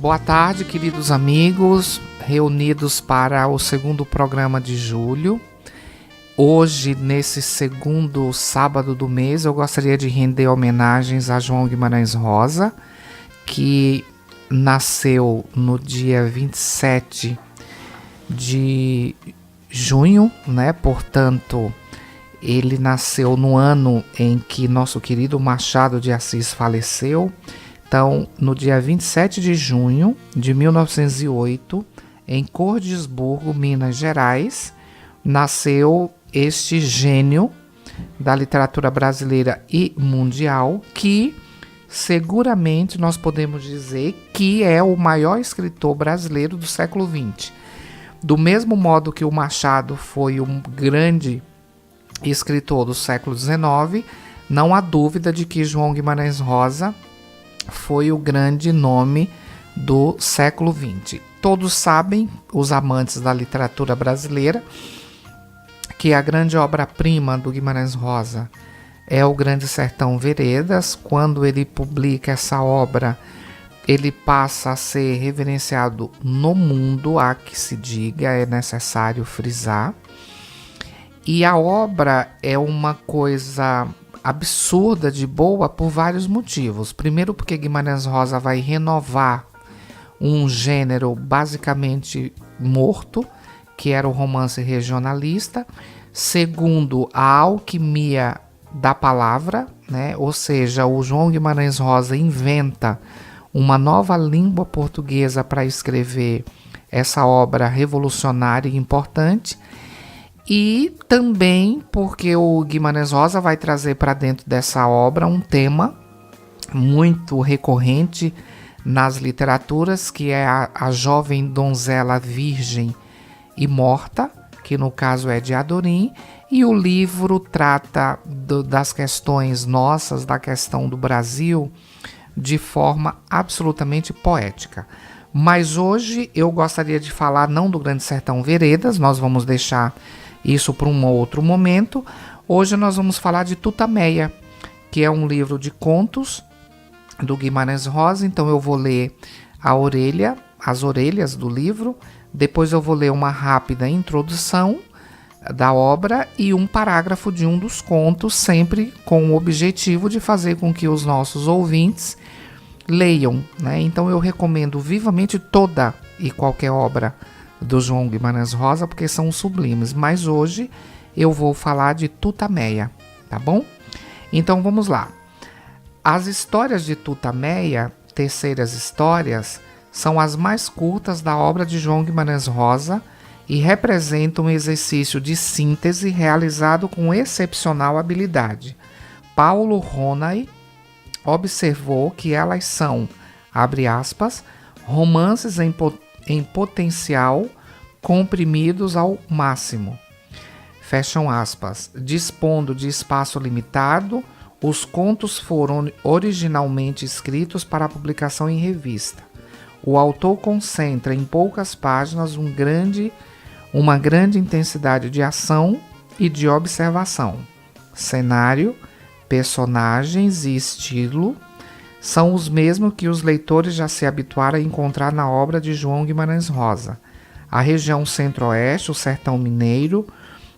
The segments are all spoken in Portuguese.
Boa tarde, queridos amigos, reunidos para o segundo programa de julho. Hoje, nesse segundo sábado do mês, eu gostaria de render homenagens a João Guimarães Rosa, que nasceu no dia 27 de junho, né? Portanto, ele nasceu no ano em que nosso querido Machado de Assis faleceu. Então, no dia 27 de junho de 1908, em Cordisburgo, Minas Gerais, nasceu este gênio da literatura brasileira e mundial, que seguramente nós podemos dizer que é o maior escritor brasileiro do século XX. Do mesmo modo que o Machado foi um grande escritor do século XIX, não há dúvida de que João Guimarães Rosa foi o grande nome do século XX. Todos sabem, os amantes da literatura brasileira, que a grande obra-prima do Guimarães Rosa é o Grande Sertão Veredas. Quando ele publica essa obra, ele passa a ser reverenciado no mundo, há que se diga, é necessário frisar. E a obra é uma coisa absurda de boa por vários motivos. Primeiro, porque Guimarães Rosa vai renovar um gênero basicamente morto, que era o romance regionalista. Segundo, a alquimia da palavra, né? Ou seja, o João Guimarães Rosa inventa uma nova língua portuguesa para escrever essa obra revolucionária e importante. E também porque o Guimarães Rosa vai trazer para dentro dessa obra um tema muito recorrente nas literaturas, que é a jovem donzela virgem e morta, que no caso é de Adorim, e o livro trata das questões nossas, da questão do Brasil, de forma absolutamente poética. Mas hoje eu gostaria de falar não do Grande Sertão Veredas, nós vamos deixar isso para um outro momento. Hoje nós vamos falar de Tutameia, que é um livro de contos do Guimarães Rosa. Então eu vou ler as orelhas do livro, depois eu vou ler uma rápida introdução da obra e um parágrafo de um dos contos, sempre com o objetivo de fazer com que os nossos ouvintes leiam, né? Então eu recomendo vivamente toda e qualquer obra do João Guimarães Rosa, porque são sublimes, mas hoje eu vou falar de Tutameia, tá bom? Então vamos lá. As histórias de Tutameia, terceiras histórias, são as mais curtas da obra de João Guimarães Rosa e representam um exercício de síntese realizado com excepcional habilidade. Paulo Ronay observou que elas são, abre aspas, romances em potencial comprimidos ao máximo, fecham aspas. Dispondo de espaço limitado, os contos foram originalmente escritos para publicação em revista. O autor concentra em poucas páginas uma grande intensidade de ação e de observação. Cenário, personagens e estilo são os mesmos que os leitores já se habituaram a encontrar na obra de João Guimarães Rosa. A região centro-oeste, o sertão mineiro,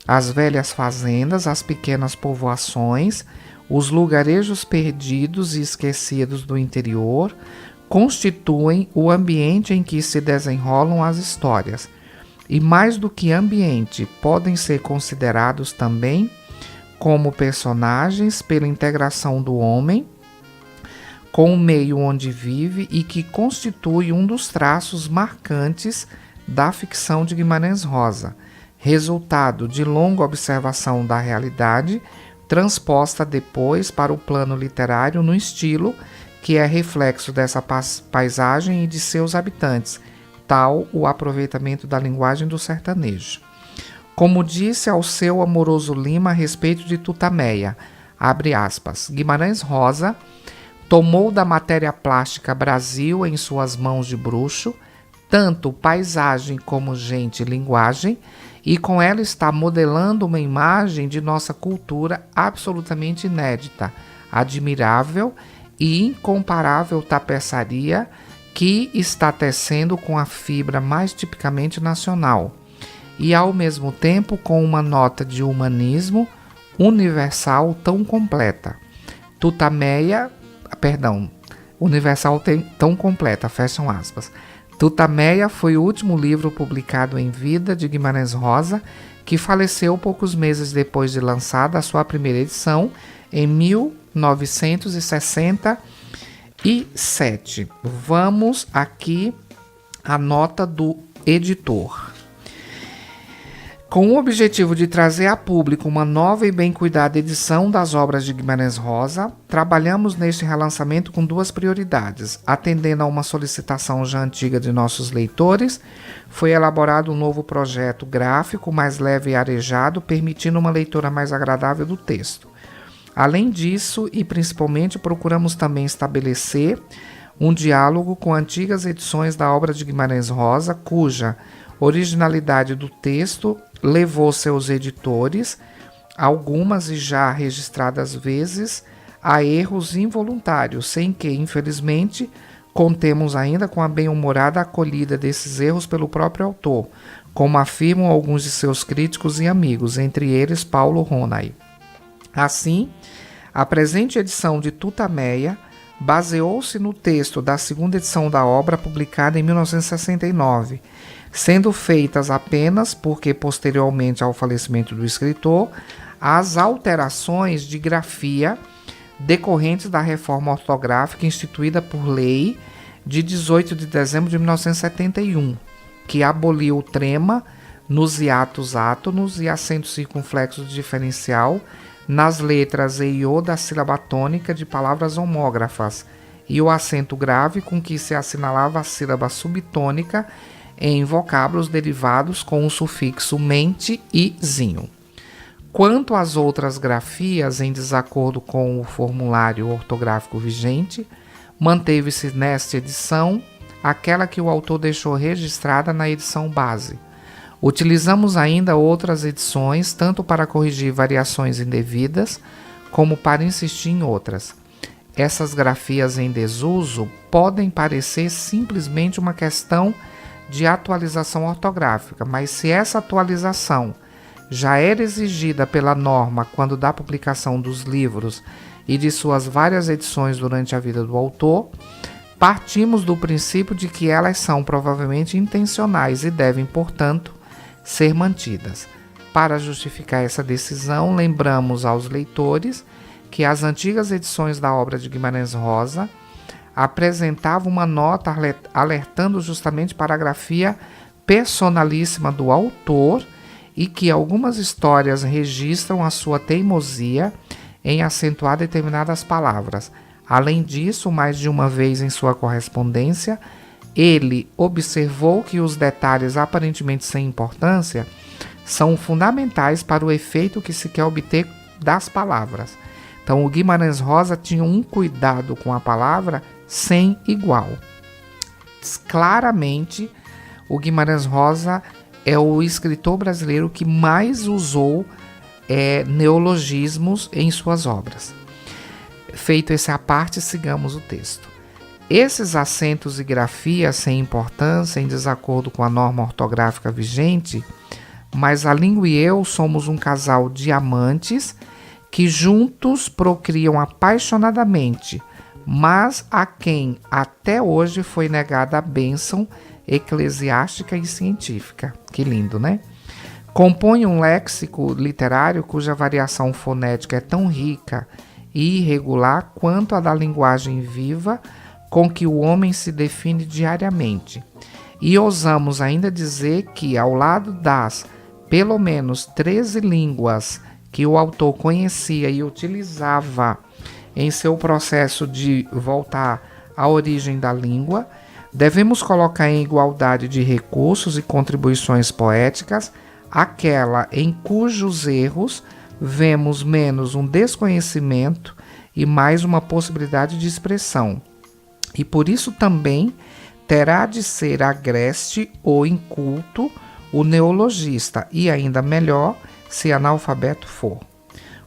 as velhas fazendas, as pequenas povoações, os lugarejos perdidos e esquecidos do interior constituem o ambiente em que se desenrolam as histórias. E mais do que ambiente, podem ser considerados também como personagens pela integração do homem com o meio onde vive e que constitui um dos traços marcantes da ficção de Guimarães Rosa, resultado de longa observação da realidade, transposta depois para o plano literário no estilo que é reflexo dessa paisagem e de seus habitantes, tal o aproveitamento da linguagem do sertanejo. Como disse ao seu amoroso Lima a respeito de Tutameia, abre aspas, Guimarães Rosa tomou da matéria plástica Brasil em suas mãos de bruxo, tanto paisagem como gente e linguagem, e com ela está modelando uma imagem de nossa cultura absolutamente inédita, admirável e incomparável tapeçaria que está tecendo com a fibra mais tipicamente nacional e, ao mesmo tempo, com uma nota de humanismo universal tão completa. Tão completa, fecham aspas. Tutameia foi o último livro publicado em vida de Guimarães Rosa, que faleceu poucos meses depois de lançada a sua primeira edição, em 1967. Vamos aqui à nota do editor. Com o objetivo de trazer a público uma nova e bem cuidada edição das obras de Guimarães Rosa, trabalhamos neste relançamento com duas prioridades. Atendendo a uma solicitação já antiga de nossos leitores, foi elaborado um novo projeto gráfico mais leve e arejado, permitindo uma leitura mais agradável do texto. Além disso, e principalmente, procuramos também estabelecer um diálogo com antigas edições da obra de Guimarães Rosa, cuja originalidade do texto levou seus editores, algumas e já registradas vezes, a erros involuntários, sem que, infelizmente, contemos ainda com a bem-humorada acolhida desses erros pelo próprio autor, como afirmam alguns de seus críticos e amigos, entre eles Paulo Ronay. Assim, a presente edição de Tutameia baseou-se no texto da segunda edição da obra, publicada em 1969, sendo feitas apenas porque, posteriormente ao falecimento do escritor, as alterações de grafia decorrentes da reforma ortográfica instituída por lei de 18 de dezembro de 1971, que aboliu o trema nos hiatos átonos e acento circunflexo diferencial nas letras e i o da sílaba tônica de palavras homógrafas e o acento grave com que se assinalava a sílaba subtônica em vocábulos derivados com o sufixo mente e zinho. Quanto às outras grafias, em desacordo com o formulário ortográfico vigente, manteve-se nesta edição aquela que o autor deixou registrada na edição base. Utilizamos ainda outras edições, tanto para corrigir variações indevidas, como para insistir em outras. Essas grafias em desuso podem parecer simplesmente uma questão de atualização ortográfica, mas se essa atualização já era exigida pela norma quando da publicação dos livros e de suas várias edições durante a vida do autor, partimos do princípio de que elas são provavelmente intencionais e devem, portanto, ser mantidas. Para justificar essa decisão, lembramos aos leitores que as antigas edições da obra de Guimarães Rosa apresentava uma nota alertando justamente para a grafia personalíssima do autor e que algumas histórias registram a sua teimosia em acentuar determinadas palavras. Além disso, mais de uma vez em sua correspondência, ele observou que os detalhes aparentemente sem importância são fundamentais para o efeito que se quer obter das palavras. Então, o Guimarães Rosa tinha um cuidado com a palavra sem igual. Claramente, o Guimarães Rosa é o escritor brasileiro que mais usou neologismos em suas obras. Feito esse à parte, sigamos o texto. Esses acentos e grafias sem importância, em desacordo com a norma ortográfica vigente, mas a língua e eu somos um casal de amantes que juntos procriam apaixonadamente, mas a quem até hoje foi negada a bênção eclesiástica e científica. Que lindo, né? Compõe um léxico literário cuja variação fonética é tão rica e irregular quanto a da linguagem viva com que o homem se define diariamente. E ousamos ainda dizer que, ao lado das pelo menos 13 línguas que o autor conhecia e utilizava em seu processo de voltar à origem da língua, devemos colocar em igualdade de recursos e contribuições poéticas aquela em cujos erros vemos menos um desconhecimento e mais uma possibilidade de expressão. E por isso também terá de ser agreste ou inculto o neologista, e ainda melhor, se analfabeto for.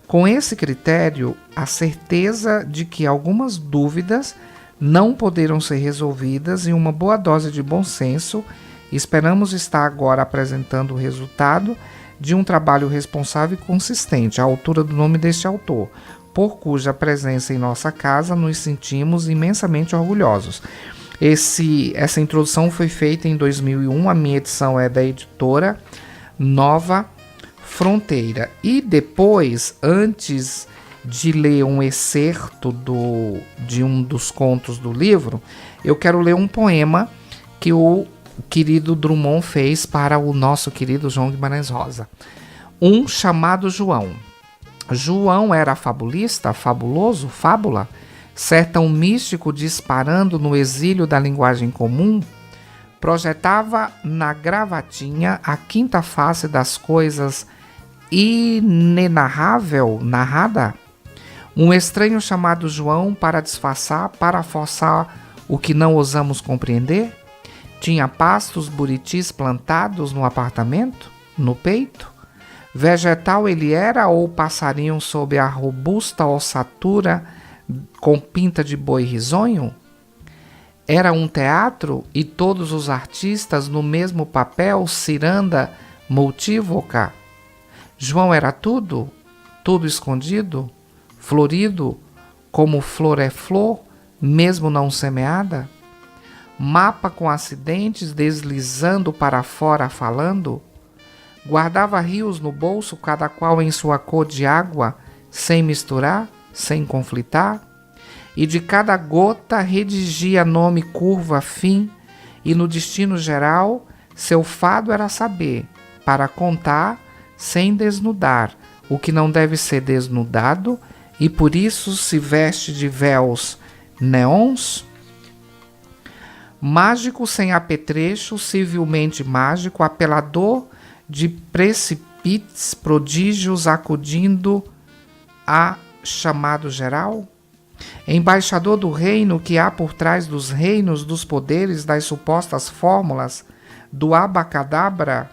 Com esse critério, a certeza de que algumas dúvidas não poderam ser resolvidas e uma boa dose de bom senso. Esperamos estar agora apresentando o resultado de um trabalho responsável e consistente, à altura do nome deste autor, por cuja presença em nossa casa nos sentimos imensamente orgulhosos. Essa introdução foi feita em 2001, a minha edição é da editora Nova Fronteira. E depois, antes de ler um excerto de um dos contos do livro, eu quero ler um poema que o querido Drummond fez para o nosso querido João Guimarães Rosa. Um chamado João. João era fabulista, fabuloso, fábula, sertão místico disparando no exílio da linguagem comum, projetava na gravatinha a quinta face das coisas inenarrável, narrada. Um estranho chamado João para disfarçar, para forçar o que não ousamos compreender? Tinha pastos buritis plantados no apartamento? No peito? Vegetal ele era ou passarinho sob a robusta ossatura com pinta de boi risonho? Era um teatro e todos os artistas no mesmo papel, ciranda multívoca? João era tudo? Tudo escondido? Florido, como flor é flor, mesmo não semeada? Mapa com acidentes deslizando para fora falando? Guardava rios no bolso, cada qual em sua cor de água, sem misturar, sem conflitar? E de cada gota redigia nome, curva, fim, e no destino geral, seu fado era saber, para contar, sem desnudar, o que não deve ser desnudado, e por isso se veste de véus neons? Mágico sem apetrecho, civilmente mágico, apelador de precipícios, prodígios acudindo a chamado geral? Embaixador do reino que há por trás dos reinos, dos poderes, das supostas fórmulas, do abacadabra,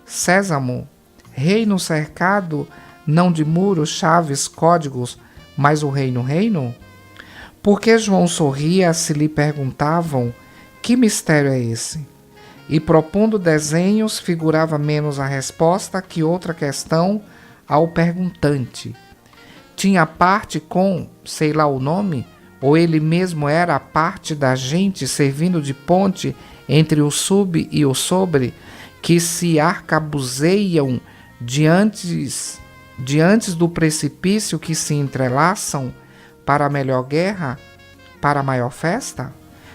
sésamo, reino cercado, não de muros, chaves, códigos, mas o reino? Por que João sorria se lhe perguntavam que mistério é esse? E propondo desenhos, figurava menos a resposta que outra questão ao perguntante. Tinha parte com, sei lá o nome, ou ele mesmo era a parte da gente servindo de ponte entre o sub e o sobre, que se arcabuzeiam diante do precipício, que se entrelaçam para a melhor guerra, para a maior festa?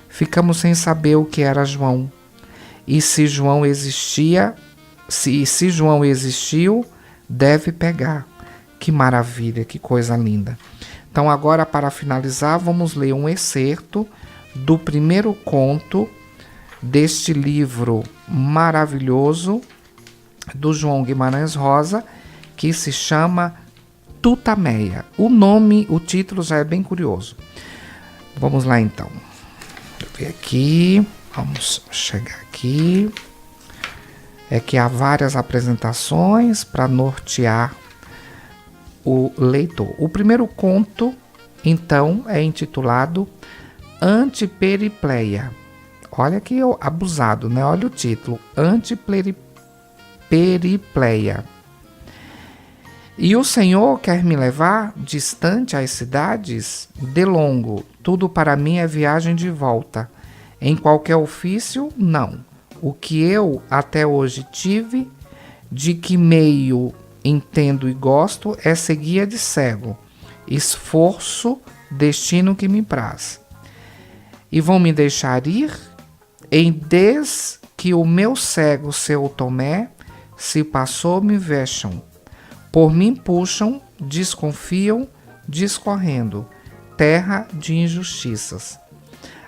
Ficamos sem saber o que era João. E se João existia, se João existiu, deve pegar. Que maravilha, que coisa linda. Então agora, para finalizar, vamos ler um excerto do primeiro conto deste livro maravilhoso do João Guimarães Rosa, que se chama Tutameia. O título já é bem curioso. Vamos lá então. Deixa eu ver aqui. Vamos chegar aqui. É que há várias apresentações para nortear o leitor. O primeiro conto, então, é intitulado Antiperipleia. Olha que abusado, né? Olha o título. Antiperipleia. E o Senhor quer me levar distante às cidades? De longo, tudo para mim é viagem de volta. Em qualquer ofício, não. O que eu até hoje tive, de que meio entendo e gosto, é seguir de cego. Esforço, destino que me praz. E vão me deixar ir? Em des que o meu cego seu Tomé se passou, me vexam. Por mim puxam, desconfiam, discorrendo, terra de injustiças.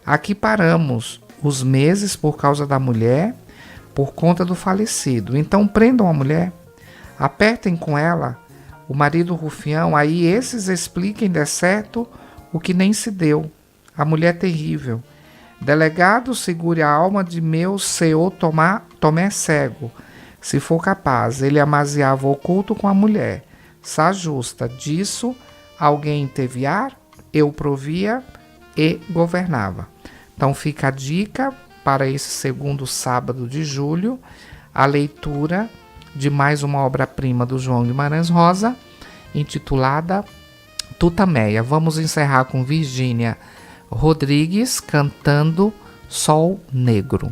Aqui paramos os meses por causa da mulher, por conta do falecido. Então prendam a mulher, apertem com ela o marido rufião, aí esses expliquem de certo o que nem se deu. A mulher terrível. Delegado, segure a alma de meu senhor Tomé cego. Se for capaz, ele amaziava oculto com a mulher. Sa justa, disso alguém teviar, eu provia, e governava. Então fica a dica para esse segundo sábado de julho, a leitura de mais uma obra-prima do João Guimarães Rosa, intitulada Tutameia. Vamos encerrar com Virgínia Rodrigues cantando Sol Negro.